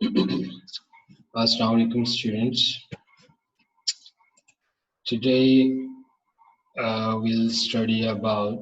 Assalamu alaikum students. Today we'll study about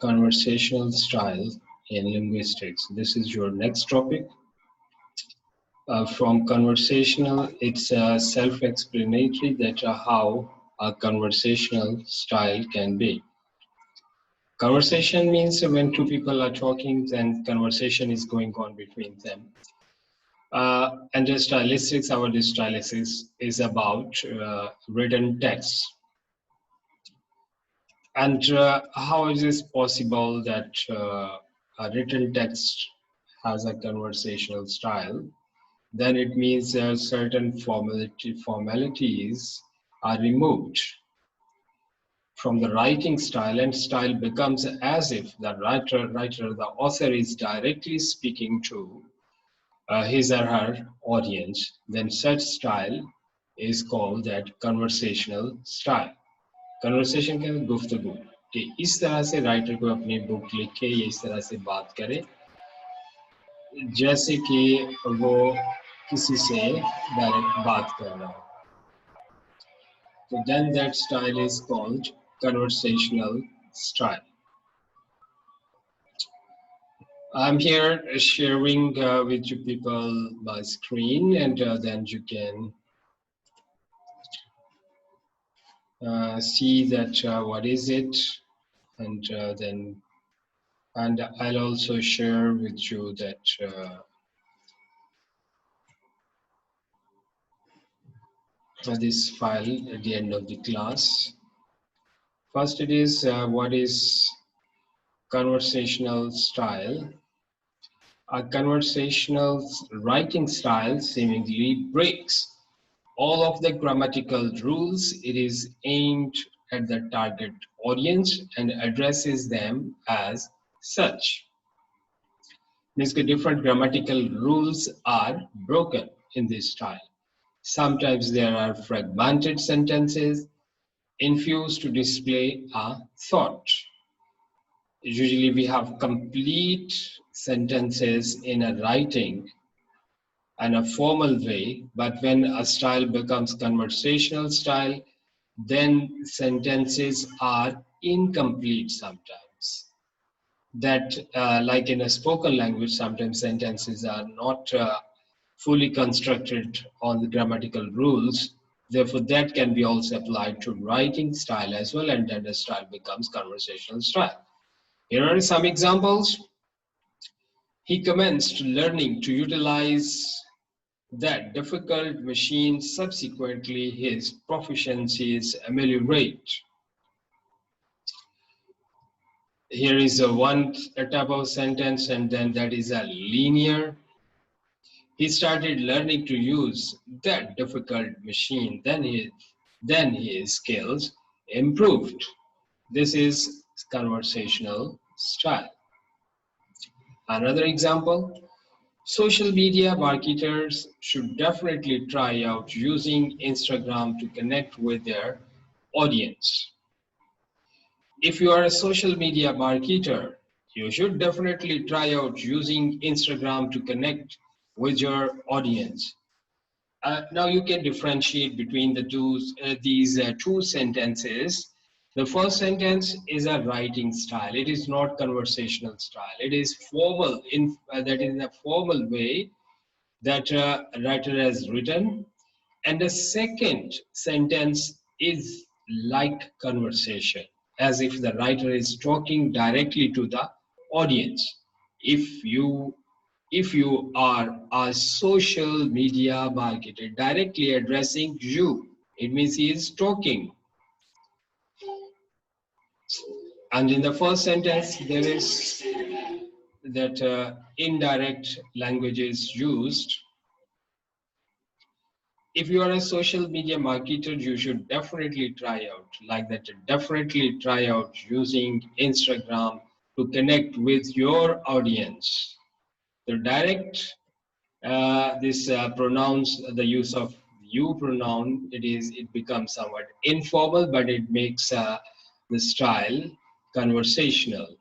conversational style in linguistics. This is your next topic. From conversational, it's self-explanatory that how a conversational style can be. Conversation means when two people are talking, then conversation is going on between them. And the stylistics, our stylistics is about written text. And how is it possible that a written text has a conversational style? Then it means certain formalities are removed from the writing style, and style becomes as if the the author is directly speaking to his or her audience. Then such style is called that conversational style. Conversation क्या है? गुफ्तगू कि इस तरह से writer को अपनी book लिखे या इस तरह से बात करे जैसे कि वो किसी से डायरेक्ट बात कर रहा हो. So then that style is called conversational style. I'm here sharing with you people my screen, and then you can see that what is it, and and I'll also share with you that this file at the end of the class. First it is what is conversational style. A conversational writing style seemingly breaks all of the grammatical rules. It is aimed at the target audience and addresses them as such. Means the different grammatical rules are broken in this style. Sometimes there are fragmented sentences infused to display a thought. Usually we have complete sentences in a writing and a formal way, but when a style becomes conversational style, then sentences are incomplete sometimes. That like in a spoken language, sometimes sentences are not fully constructed on the grammatical rules. Therefore, that can be also applied to writing style as well, and then the style becomes conversational style. Here are some examples. He commenced learning to utilize that difficult machine. Subsequently, his proficiencies ameliorate. Here is one type of sentence, and then that is a linear. He started learning to use that difficult machine. Then his skills improved. This is conversational style. Another example. Social media marketers should definitely try out using Instagram to connect with their audience. If you are a social media marketer, you should definitely try out using Instagram to connect with your audience. Now you can differentiate between these two sentences. The first sentence is a writing style. It is not conversational style. It is formal, that is in a formal way that a writer has written. And the second sentence is like conversation, as if the writer is talking directly to the audience. If you are a social media marketer directly addressing you, it means he is talking. And in the first sentence, there is that indirect language is used. If you are a social media marketer, you should definitely try out like that. Definitely try out using Instagram to connect with your audience. The direct, this pronouns, the use of you pronoun, it becomes somewhat informal, but it makes the style conversational.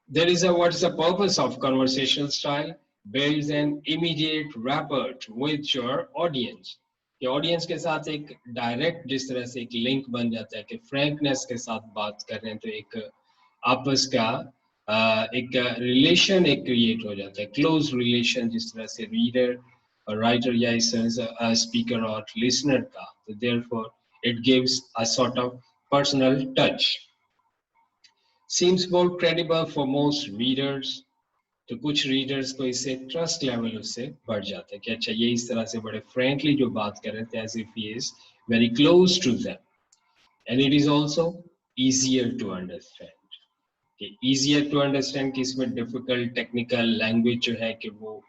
There is what is the purpose of conversational style? builds an immediate rapport with your audience. कि audience के साथ एक direct जिस तरह से एक link बन जाता है कि फ्रैंकनेस के साथ बात कर रहे हैं तो एक आपस का एक रिलेशन एक क्रिएट हो जाता है, क्लोज रिलेशन जिस तरह से रीडर और राइटर या स्पीकर और लिसनर का, तो therefore it gives a sort of personal touch. Seems more credible for most readers. तो कुछ रीडर्स को इससे ट्रस्ट लेवल उससे बढ़ जाता है कि अच्छा ये इस तरह से बड़े फ्रैंकली जो बात कर रहे थे, as if he is very close to them. And it is also easier to understand. कि easier to understand कि इसमें difficult technical language जो है कि वो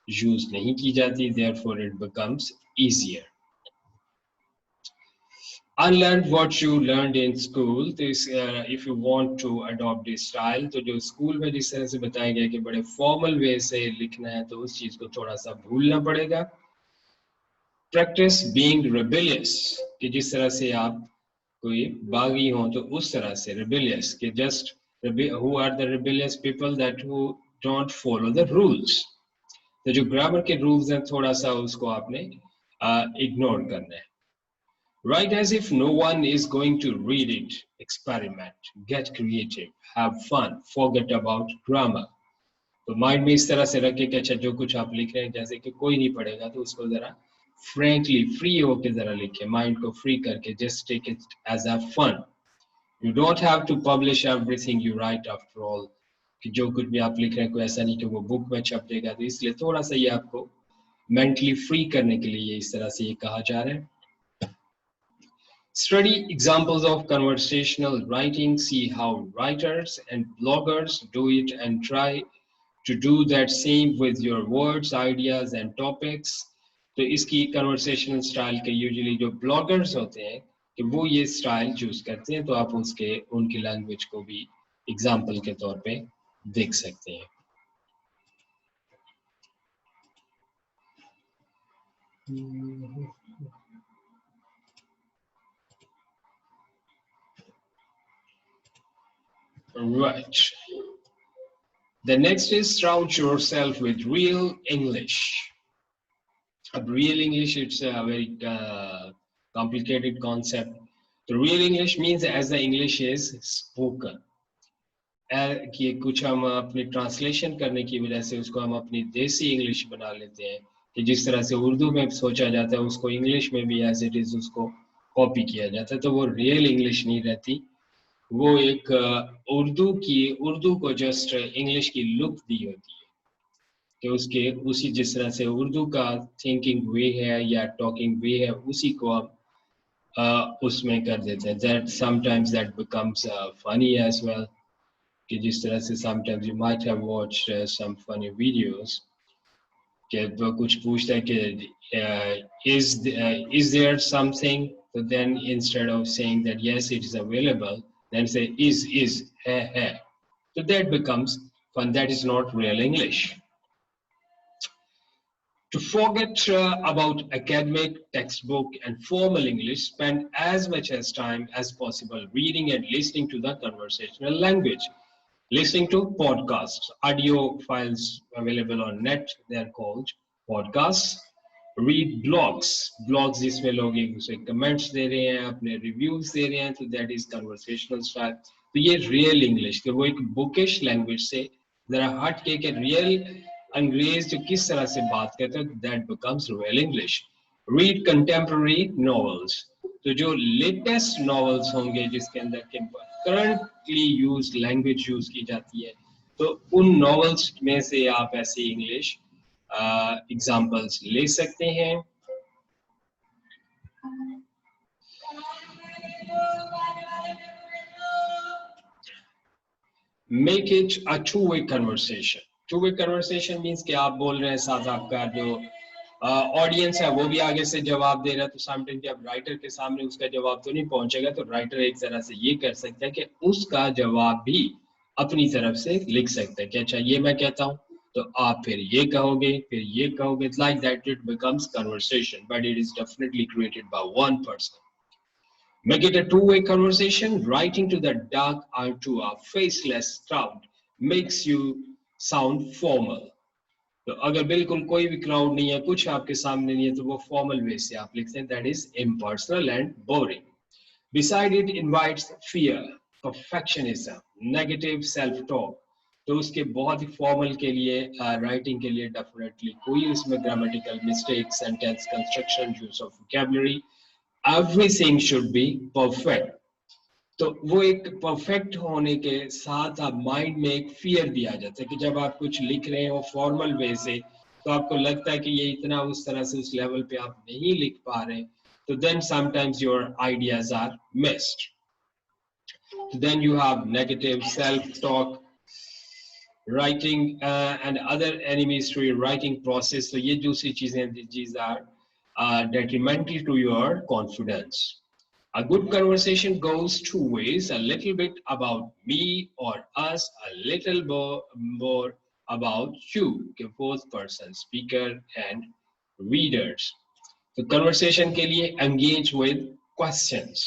यूज नहीं की जाती, therefore it becomes easier. Unlearn what you learned in school. तो इस if you want to adopt this style, तो जो स्कूल में जिस तरह से बताया गया कि बड़े फॉर्मल वे से लिखना है तो उस चीज को थोड़ा सा भूलना पड़ेगा. Practice being rebellious, कि जिस तरह से आप कोई बागी हो तो उस तरह से rebellious, कि just who are the rebellious people that who don't follow the rules. तो जो ग्रामर के रूल्स हैं थोड़ा सा उसको आपने इग्नोर करना है. Write as if no one is going to read it. Experiment, get creative, have fun, forget about grammar. तो माइंड में इस तरह से रखे कि अच्छा जो कुछ आप लिख रहे हैं जैसे कि कोई नहीं पढ़ेगा, तो उसको जरा फ्रैंकली फ्री होके जरा लिखे, माइंड को फ्री करके, just take it as a fun. You don't have to publish everything you write after all. कि जो कुछ भी आप लिख रहे हैं कोई ऐसा नहीं कि वो बुक में छप जाएगा, तो इसलिए थोड़ा सा ये आपको मेंटली फ्री करने के लिए इस तरह से ये कहा जा रहा है. Study examples of conversational writing, see how writers and bloggers do it and try to do that same with your words, ideas and topics. तो इसकी conversational style के usually जो bloggers होते हैं कि वो ये style choose करते हैं, तो आप उसके उनकी language को भी example के तौर पे देख सकते हैं. Right. The next is surround yourself with real English. Real English, it's a very complicated concept. The real English means as the English is spoken. कि कुछ हम अपनी ट्रांसलेशन करने की वजह से उसको हम अपनी देसी इंग्लिश बना लेते हैं कि जिस तरह से उर्दू में सोचा जाता है उसको इंग्लिश में भी एज इट इज उसको कॉपी किया जाता है, तो वो रियल इंग्लिश नहीं रहती. वो एक उर्दू को जस्ट इंग्लिश की लुक दी होती है कि उसके उसी जिस तरह से उर्दू का थिंकिंग वे है या टॉकिंग वे है उसी को आप उसमें कर देते हैं. That sometimes that becomes funny as well, कि जिस तरह से sometimes you might have watched some funny videos कि वो कुछ पूछता है कि इज देयर समथिंग, तो then instead of saying that yes it is available, then say is hai. So that becomes fun. That is not real English. To forget about academic, textbook and formal English, spend as much as time as possible reading and listening to the conversational language. Listening to podcasts, audio files available on net, they are called podcasts. Read blogs जिसमें लोग एक दूसरे comments दे रहे हैं, अपने reviews दे रहे हैं, तो दैट इज कन्वर्सेशनल स्टाइल. तो ये रियल इंग्लिश, कि वो एक बुकिश लैंग्वेज से जरा हट के रियल अंग्रेज जो किस तरह से बात करते हैं, that becomes real English. Read contemporary novels, तो जो लेटेस्ट नॉवेल्स होंगे जिसके अंदर के करंटली यूज लैंग्वेज यूज की जाती है, तो उन नॉवेल्स में से आप ऐसे इंग्लिश एग्जाम्पल्स ले सकते हैं. Make it a two-way conversation. Two-way conversation means कि आप बोल रहे हैं, साथ आपका जो ऑडियंस है वो भी आगे से जवाब दे रहा है, तो समटाइम्स जब राइटर के सामने उसका जवाब तो नहीं पहुंचेगा, तो राइटर एक तरह से ये कर सकता है कि उसका जवाब भी अपनी तरफ से लिख सकता है कि अच्छा ये मैं कहता हूँ तो आप फिर ये कहोगे, फिर ये कहोगे. Like that it becomes conversation, but it is definitely created by one person. Make it a two-way conversation. Writing to the dark or to a faceless crowd makes you sound formal. तो अगर बिल्कुल कोई भी crowd नहीं है, कुछ आपके सामने नहीं है, तो वो फॉर्मल वे से आप लिखते हैं, that is impersonal and boring. Beside it invites fear, perfectionism, negative self-talk. तो उसके बहुत ही फॉर्मल के लिए राइटिंग के लिए डेफिनेटली कोई उसमें grammatical mistake, sentence construction, use of vocabulary, everything should be perfect. तो वो एक परफेक्ट होने के साथ आप माइंड में एक फियर भी आ जाता है कि जब आप कुछ लिख रहे हो फॉर्मल वे से, तो आपको लगता है कि ये इतना उस तरह से उस लेवल पे आप नहीं लिख पा रहे, तो then sometimes your ideas are missed. Then you have negative self-talk, writing and other enemies to your writing process. So ये दूसरी चीजें, these are detrimental to your confidence. A good conversation goes two ways, a little bit about me or us, a little more about you, both person, speaker and readers. तो conversation के लिए engage with questions,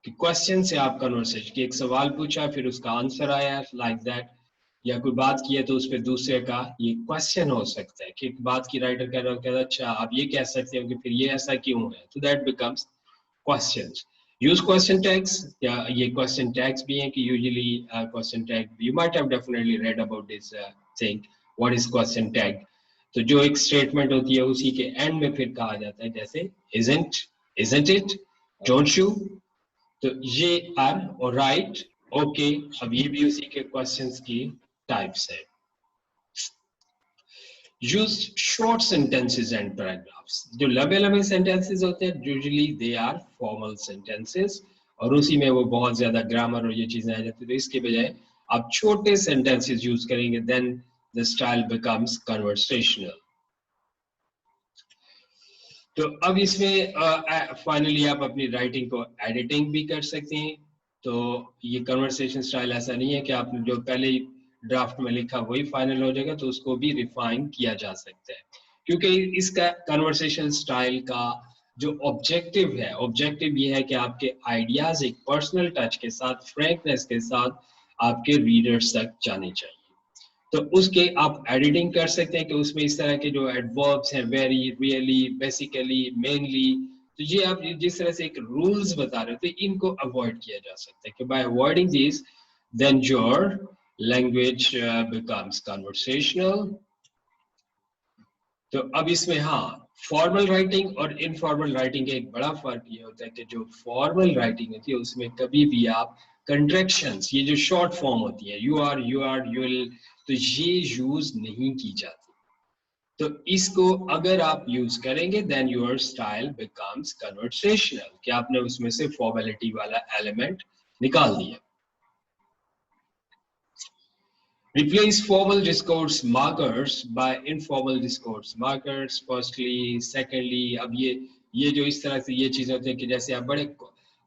कि question से आप conversation की एक सवाल पूछा फिर उसका आंसर आया लाइक दैट, या कोई बात की है तो उस पर दूसरे का ये क्वेश्चन हो सकता है कि एक बात की राइटर कह रहा है, अच्छा आप ये कह सकते हो कि फिर ये ऐसा क्यों है, तो that becomes questions. Use question tags, या ये क्वेश्चन टैग्स भी हैं कि usually question tag, you might have definitely read about this thing, what is question tag. तो जो एक स्टेटमेंट होती है उसी के एंड में फिर कहा जाता है, जैसे isn't it, don't you. तो ये आर और राइट, ओके, अब ये भी उसी के क्वेश्चंस की टाइप्स है. Use short sentences and paragraphs. जो लंबे लंबे सेंटेंसेस होते हैं usually they are formal sentences, और उसी में वो बहुत ज्यादा ग्रामर और ये चीजें आ जाती है, तो इसके बजाय आप छोटे सेंटेंसेस यूज करेंगे, then the style becomes conversational. तो अब इसमें फाइनली आप अपनी राइटिंग को एडिटिंग भी कर सकते हैं. तो ये कन्वर्सेशन स्टाइल ऐसा नहीं है कि आपने जो पहले ड्राफ्ट में लिखा वही फाइनल हो जाएगा, तो उसको भी रिफाइन किया जा सकता है, क्योंकि इसका कन्वर्सेशन स्टाइल का जो ऑब्जेक्टिव है, ऑब्जेक्टिव ये है कि आपके आइडियाज एक पर्सनल टच के साथ, फ्रैंकनेस के साथ आपके रीडर्स तक जाने चाहिए. तो उसके आप एडिटिंग कर सकते हैं कि उसमें इस तरह के जो एडवर्ब्स हैं, वेरी, रियली, बेसिकली, मेनली, तो ये आप जिस तरह से एक रूल्स बता रहे हो, तो इनको अवॉइड किया जा सकता है कि by avoiding this then your language becomes conversational. तो अब इसमें हाँ, फॉर्मल राइटिंग और इनफॉर्मल राइटिंग का एक बड़ा फर्क ये होता है कि जो फॉर्मल राइटिंग होती है उसमें कभी भी आप कंट्रैक्शंस, ये जो शॉर्ट फॉर्म होती है, यू आर, यू विल, तो ये यूज नहीं की जाती. तो इसको अगर आप यूज करेंगे then your style becomes conversational, कि आपने उसमें से फॉर्मेलिटी वाला एलिमेंट निकाल दिया. Replace formal discourse markers by informal discourse markers. Firstly, secondly, अब ये जो इस तरह से ये चीजें होती है कि जैसे आप बड़े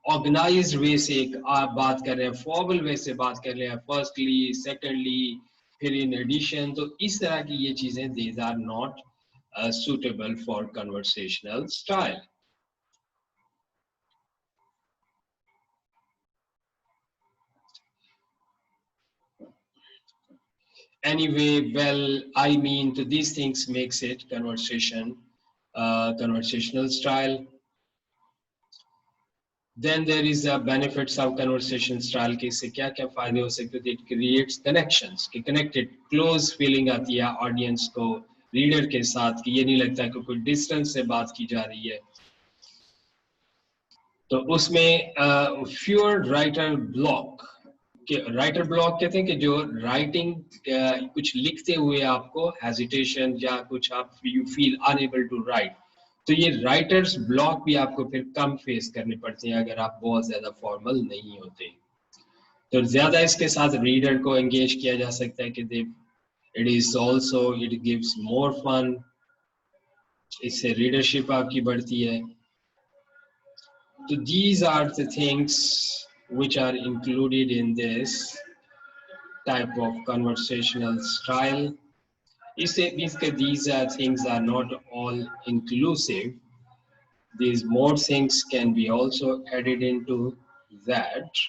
ऑर्गेनाइज्ड वे से एक आप बात कर रहे हैं, फॉर्मल वे से बात कर रहे हैं, फर्स्टली, सेकंडली, फिर इन एडिशन, तो इस तरह की ये चीजें these are not suitable for conversational style. Anyway, well, I mean, to these things makes it conversational style. Then there is a benefits of conversation style के इससे क्या क्या फायदे हो सकते हैं. It creates connections, कि connected, close feeling आती है audience को रीडर के साथ, कि ये नहीं लगता कि कोई डिस्टेंस से बात की जा रही है. तो उसमें fewer writer block, कि राइटर ब्लॉक कहते हैं कि जो राइटिंग कुछ लिखते हुए आपको हेजिटेशन या कुछ आप you feel unable to write, तो ये राइटर्स ब्लॉक भी आपको फिर कम फेस करने पड़ते हैं अगर आप बहुत ज्यादा फॉर्मल नहीं होते. तो ज्यादा इसके साथ रीडर को एंगेज किया जा सकता है कि it is also, it gives more fun, इससे रीडरशिप आपकी बढ़ती है. तो these are the things which are included in this type of conversational style. These things are not all inclusive. These more things can be also added into that.